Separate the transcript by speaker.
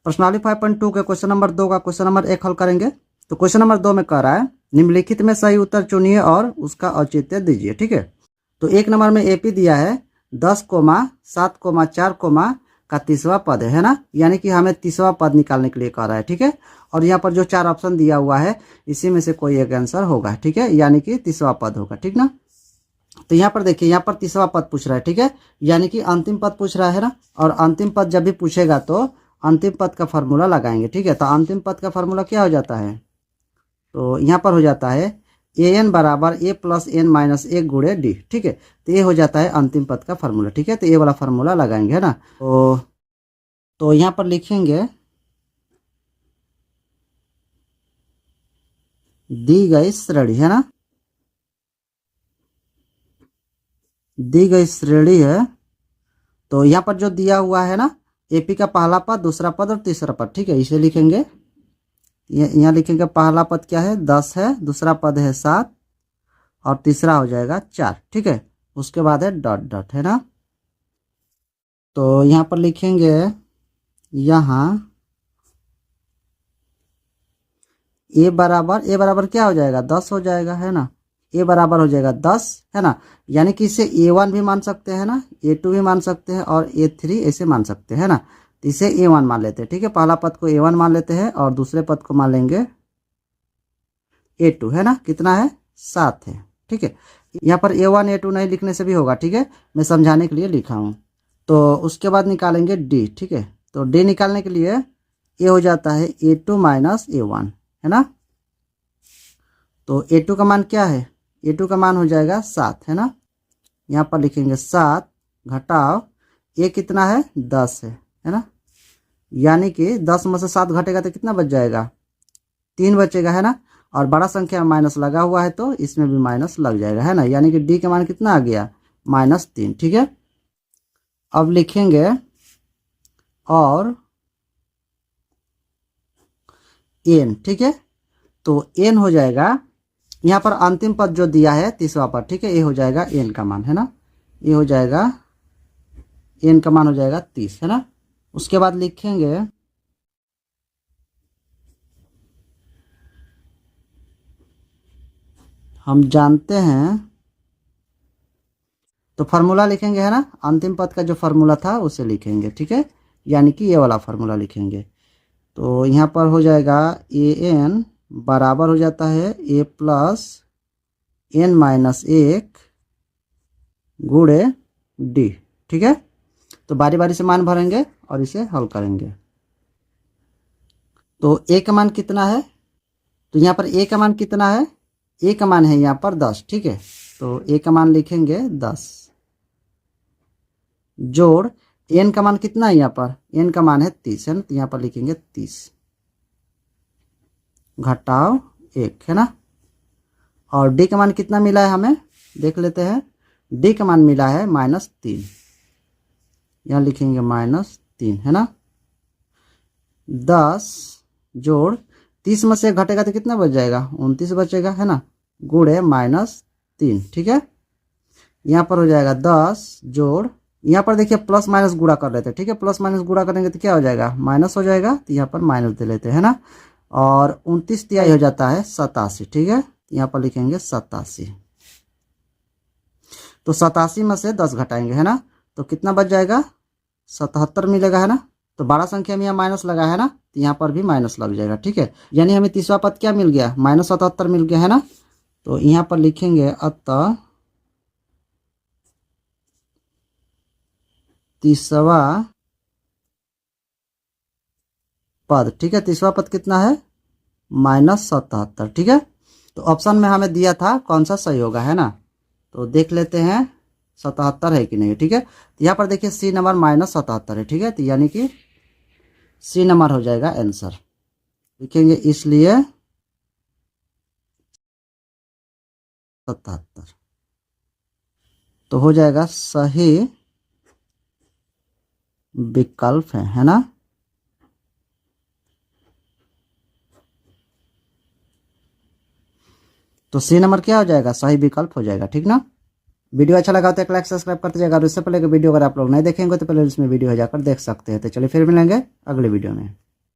Speaker 1: प्रश्नावली 5.2 के question number 2 का क्वेश्चन नंबर 1 हल करेंगे। तो क्वेश्चन नंबर 2 में कह रहा है निम्नलिखित में सही उत्तर चुनिए और उसका औचित्य दीजिए। ठीक है, तो 1 नंबर में एपी दिया है 10,7,4 का तीसरा पद है ना, यानी कि हमें तीसरा पद निकालने के लिए कह रहा है। ठीक है, और यहाँ पर जो 4 ऑप्शन दिया हुआ है इसी में से कोई एक आंसर होगा। ठीक है, यानी कि तीसरा पद होगा। ठीक ना, तो यहाँ पर देखिए, यहाँ पर तीसरा पद पूछ रहा है। ठीक है, यानी कि अंतिम पद पूछ रहा है ना, और अंतिम पद जब भी पूछेगा तो अंतिम पद का फॉर्मूला लगाएंगे। ठीक है, तो अंतिम पद का फॉर्मूला क्या हो जाता है, तो यहाँ पर हो जाता है an बराबर a प्लस n माइनस 1 गुणे डी। ठीक है, तो ये हो जाता है अंतिम पद का फॉर्मूला। ठीक है, तो ये वाला फॉर्मूला लगाएंगे है ना। तो यहाँ पर लिखेंगे दी गई श्रेणी है ना, दी गई श्रेणी है। तो यहाँ पर जो दिया हुआ है ना, एपी का पहला पद, दूसरा पद और तीसरा पद। ठीक है, इसे लिखेंगे, यहाँ लिखेंगे पहला पद क्या है 10 है, दूसरा पद है 7 और तीसरा हो जाएगा 4। ठीक है, उसके बाद है डॉट डॉट है ना। तो यहाँ पर लिखेंगे, यहाँ ए बराबर क्या हो जाएगा 10 हो जाएगा है ना, ए बराबर हो जाएगा 10 है ना, यानी कि इसे A1 भी मान सकते हैं ना, A2 भी मान सकते हैं और A3 ऐसे मान सकते हैं ना। तो इसे A1 मान लेते हैं। ठीक है, पहला पद को A1 मान लेते हैं और दूसरे पद को मान लेंगे A2 है ना। कितना है 7 है। ठीक है, यहाँ पर A1 A2 नहीं लिखने से भी होगा। ठीक है, मैं समझाने के लिए लिखा हूँ। तो उसके बाद निकालेंगे D। ठीक है, तो D निकालने के लिए ये हो जाता है A2 माइनस A1 है ना। तो A2 का मान क्या है, A2 का मान हो जाएगा 7 है ना। यहाँ पर लिखेंगे 7 घटाओ A कितना है 10 है ना, यानी कि 10 में से 7 घटेगा तो कितना बच जाएगा 3 बचेगा है ना। और बड़ा संख्या में माइनस लगा हुआ है तो इसमें भी माइनस लग जाएगा है ना, यानी कि D का मान कितना आ गया -3। ठीक है, अब लिखेंगे और n। ठीक है, तो n हो जाएगा, यहाँ पर अंतिम पद जो दिया है तीसरा पद। ठीक है, ये हो जाएगा n का मान है ना, ये हो जाएगा n का मान हो जाएगा 30 है ना। उसके बाद लिखेंगे हम जानते हैं, तो फार्मूला लिखेंगे है ना, अंतिम पद का जो फार्मूला था उसे लिखेंगे। ठीक है, यानी कि ये वाला फार्मूला लिखेंगे। तो यहाँ पर हो जाएगा an बराबर हो जाता है a प्लस n माइनस 1 गुणे d। ठीक है, तो बारी बारी से मान भरेंगे और इसे हल करेंगे। तो a का मान कितना है, तो यहाँ पर a का मान कितना है, a का मान है यहाँ पर 10। ठीक है, तो a का मान लिखेंगे 10 जोड़ n का मान कितना है, यहाँ पर n का मान है 30 है ना, तो यहाँ पर लिखेंगे 30 घटाओ 1 है ना। और d का मान कितना मिला है हमें देख लेते हैं, d का मान मिला है -3, यहाँ लिखेंगे -3 है ना। 10 जोड़ 30 में से घटेगा तो कितना बच जाएगा 29 बचेगा है ना, गुणे -3। ठीक है, यहाँ पर हो जाएगा 10 जोड़, यहाँ पर देखिए प्लस माइनस गुणा कर लेते हैं। ठीक है, प्लस माइनस गुणा करेंगे तो क्या हो जाएगा माइनस हो जाएगा, तो यहाँ पर माइनस दे लेते हैं ना। और 29 तिहाई हो जाता है 87। ठीक है, यहाँ पर लिखेंगे 87। तो 87 में से 10 घटाएंगे है ना, तो कितना बच जाएगा 77 मिलेगा है ना। तो बड़ा संख्या में यहाँ माइनस लगा है ना, तो यहाँ पर भी माइनस लग जाएगा। ठीक है, यानी हमें तीसरा पद क्या मिल गया -77 मिल गया है ना। तो यहाँ पर लिखेंगे अतः तीसरा पद। ठीक है, तीसरा पद कितना है -77। ठीक है, तो ऑप्शन में हमें दिया था कौन सा सही होगा है ना, तो देख लेते हैं 77 है कि नहीं। ठीक है, तो यहाँ पर देखिए सी नंबर -77 है। ठीक है, तो यानी कि सी नंबर हो जाएगा आंसर। लिखेंगे इसलिए 77 तो हो जाएगा सही विकल्प है ना। तो सी नंबर क्या हो जाएगा सही विकल्प हो जाएगा। ठीक ना, वीडियो अच्छा लगा तो एक लाइक सब्सक्राइब करते जाएगा। और इससे पहले वीडियो अगर आप लोग नहीं देखेंगे तो पहले इसमें वीडियो हो जाकर देख सकते हैं। तो चलिए फिर मिलेंगे अगले वीडियो में।